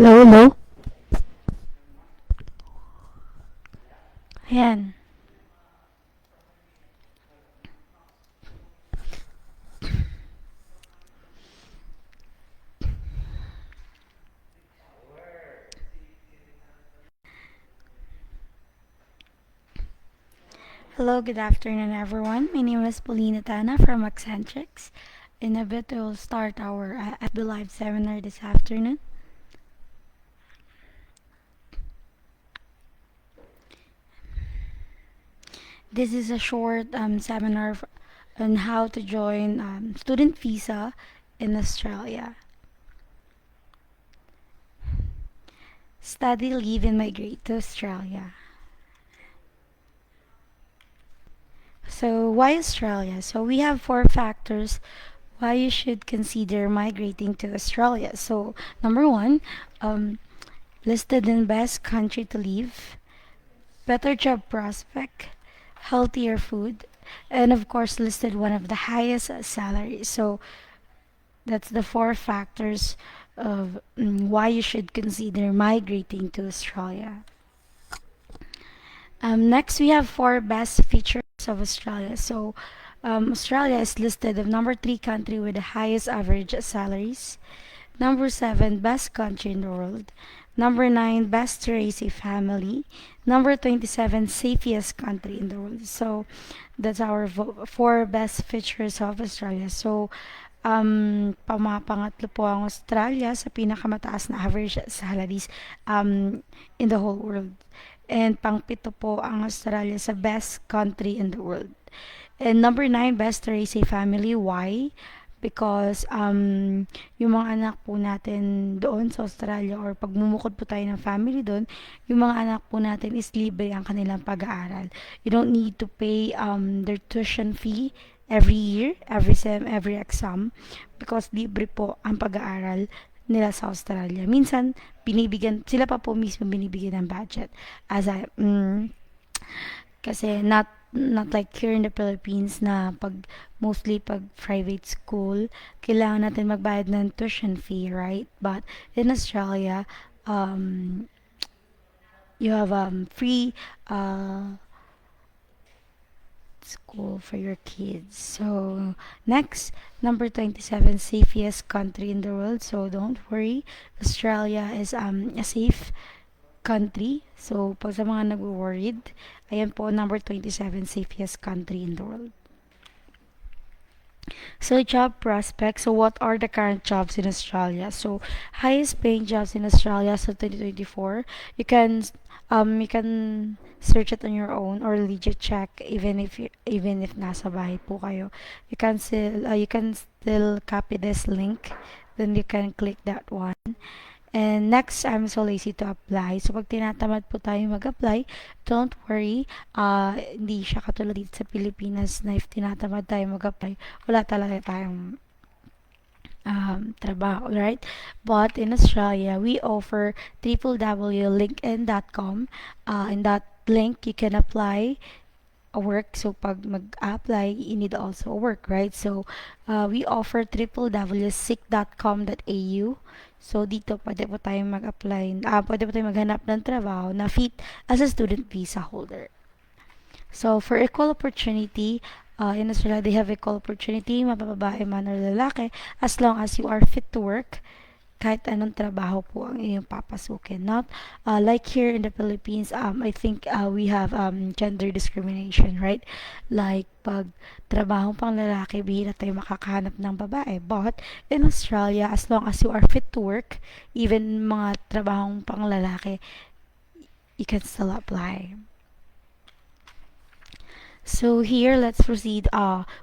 Hello, hello. Ayan. Hello, good afternoon, everyone. My name is Paulina Tana from Accentrix. In a bit, we'll start our FB Live seminar this afternoon. This is a short seminar on how to join student visa in Australia. Study, leave, and migrate to Australia. So, why Australia? So, we have four factors why you should consider migrating to Australia. So, number one, um, listed in best country to live, better job prospect, healthier food, and of course listed one of the highest salaries. So that's the four factors of why you should consider migrating to Australia. Next, we have four best features of Australia. So Australia is listed as number three country with the highest average salaries. Number 7, best country in the world. Number 9, best to raise a family. Number 27, safest country in the world. So, that's our four best features of Australia. So, pangatlo po ang Australia sa pinakamataas na average salaries in the whole world. And pangpito po ang Australia sa best country in the world. And number 9, best to raise a family. Why? Because yung mga anak po natin doon sa Australia or pag mumukod po tayo ng family doon, yung mga anak po natin is libre ang kanilang pag-aaral. You don't need to pay their tuition fee every year, every exam because libre po ang pag-aaral nila sa Australia. Minsan, binibigyan, sila pa po mismo binibigyan ng budget. Kasi not like here in the Philippines na mostly pag private school, kailangan natin magbayad ng tuition fee, right? But in Australia, um, you have free school for your kids. So, next, number 27, safest country in the world. So, don't worry. Australia is a safe country. So, pag sa mga nag-worried, ayan po, number 27, safest country in the world. So, job prospects. So, what are the current jobs in Australia? So, highest paying jobs in Australia so 2024. You can search it on your own or legit check even if nasa bahay po kayo. You can still copy this link. Then you can click that one. And next, I'm so lazy to apply. So, pag tinatamad po tayo mag-apply, don't worry. Hindi siya katulad dito sa Pilipinas na if tinatamad tayo mag-apply, wala talaga tayong trabaho, right? But in Australia, we offer www.linkedin.com. In that link, you can apply a work. So, pag mag-apply, you need also a work, right? So, we offer www.seek.com.au. So, dito pwede po tayong mag-apply, pwede po tayong maghanap ng trabaho na fit as a student visa holder. So, for equal opportunity, in Australia, they have equal opportunity, mapababae man or lalaki, as long as you are fit to work, kahit anong trabaho po ang iyong papasukin. Not like here in the Philippines, I think we have gender discrimination, right? Like pag trabaho pang lalaki, bihira tayo makakahanap ng babae. But in Australia, as long as you are fit to work, even mga trabahong pang lalaki, you can still apply. So here, let's proceed.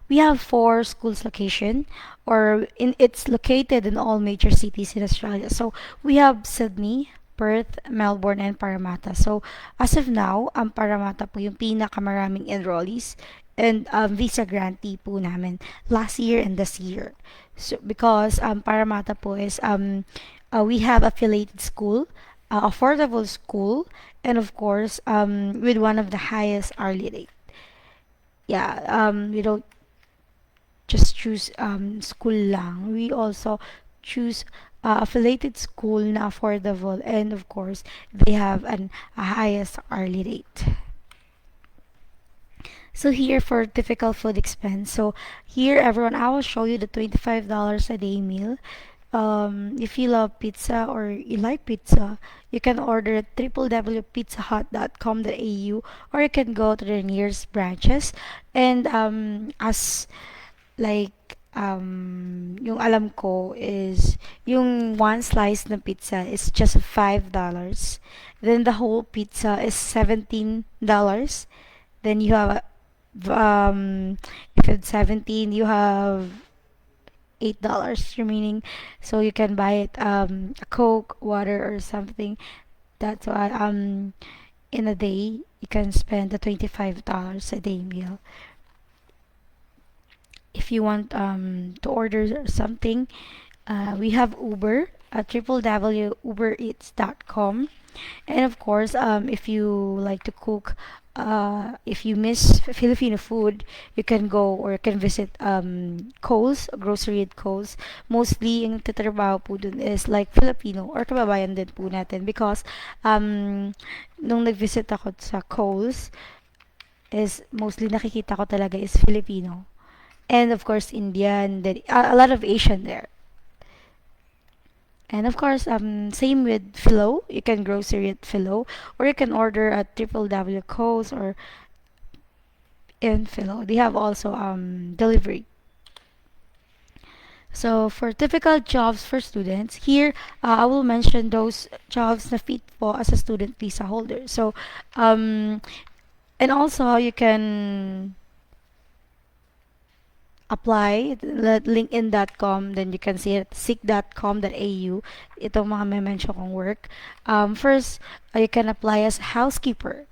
We have four schools location, or it's located in all major cities in Australia. So we have Sydney, Perth, Melbourne, and Parramatta. So as of now, ang Parramatta po yung pinakamaraming enrollees and visa grantee po namin last year and this year. So because Parramatta po is we have affiliated school, affordable school, and of course with one of the highest hourly rate. Yeah, we don't just choose school lang. We also choose affiliated school na affordable, and of course they have a highest hourly rate. So here for typical food expense. So here everyone, I will show you the $25 a day meal. If you love pizza or you like pizza, you can order at www.pizzahut.com.au, or you can go to the nearest branches. And as like yung alam ko is yung one slice ng pizza is just $5. Then the whole pizza is $17. Then you have if it's 17, you have $8 remaining, so you can buy it a Coke, water, or something. That's why in a day you can spend the $25 a day meal. If you want to order something, we have Uber at www.ubereats.com. And of course, if you like to cook, if you miss Filipino food, you can go or you can visit Coles, grocery at Coles. Mostly, yung tatrabaho po dun is like Filipino or kababayan din po natin, because nung nag-visit ako sa Coles, is mostly nakikita ko talaga is Filipino. And of course, Indian, then a lot of Asian there. And of course, same with Philo. You can grocery at Philo, or you can order at www Coles or in Philo. They have also delivery. So for typical jobs for students, here I will mention those jobs na fit po as a student visa holder. So and also you can apply at linkedin.com, then you can see it seek.com.au. Itong mga may mention kong work. First, you can apply as housekeeper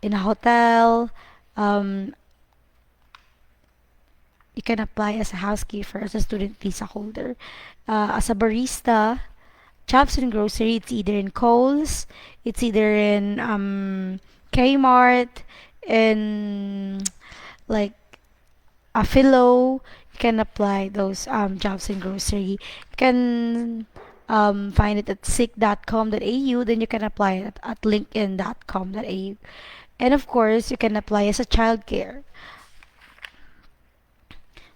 in a hotel. You can apply as a housekeeper as a student visa holder. As a barista, jobs in grocery, it's either in Coles, it's either in Kmart, in like a Philo. You can apply those jobs in grocery. You can find it at seek.com.au, then you can apply it at linkedin.com.au. And of course, you can apply as a childcare.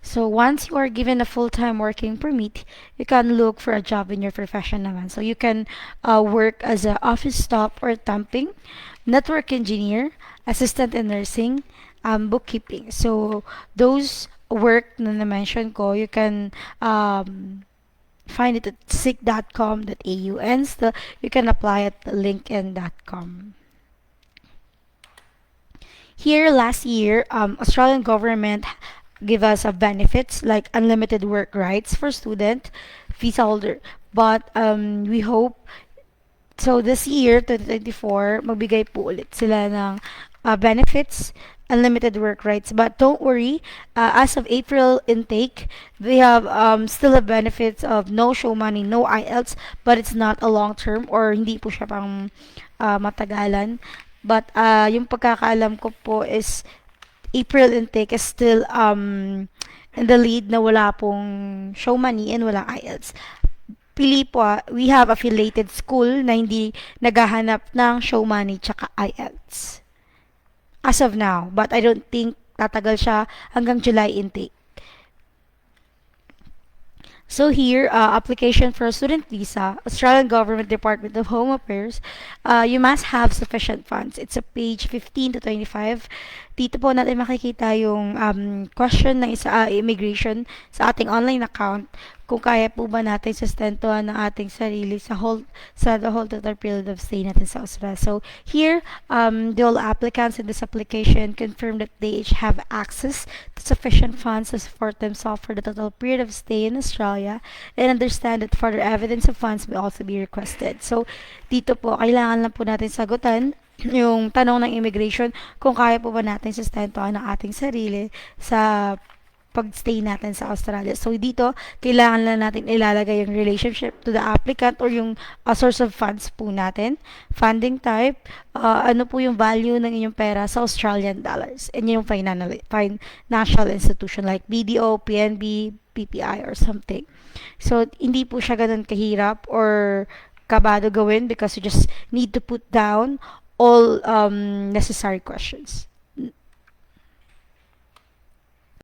So once you are given a full-time working permit, you can look for a job in your profession naman. So you can work as a office staff or temping, network engineer, assistant in nursing, bookkeeping. So those work na na-mention ko, you can find it at seek.com.au, and still you can apply at linkedin.com. Here last year, Australian government give us a benefits like unlimited work rights for student visa holder. But we hope so this year 2024 magbigay po ulit sila ng benefits, unlimited work rights. But don't worry, as of April intake, they have still a benefits of no show money, no IELTS, but it's not a long term or hindi po siya pang matagalan. But yung pagkakaalam ko po is April intake is still in the lead na wala pong show money and wala IELTS. Pili po, we have affiliated school na hindi naghahanap ng show money tsaka IELTS. As of now, but I don't think tatagal siya hanggang July intake. So here, application for a student visa, Australian Government Department of Home Affairs, you must have sufficient funds. It's a page 15 to 25. Dito po natin makikita yung question ng immigration sa ating online account, kung kaya po ba natin sustentuhan ng ating sarili sa the whole total period of stay natin sa Australia. So here, the all applicants in this application confirm that they each have access to sufficient funds to support themselves for the total period of stay in Australia, and understand that further evidence of funds may also be requested. So dito po, kailangan lang po natin sagutan yung tanong ng immigration kung kaya po ba natin sustentuhan ng ating sarili sa pag-stay natin sa Australia. So dito, kailangan lang natin ilalagay yung relationship to the applicant or yung source of funds po natin, funding type, ano po yung value ng inyong pera sa Australian dollars, and yung financial institution like BDO, PNB, PPI, or something. So, hindi po siya ganun kahirap or kabado gawin because you just need to put down all necessary questions.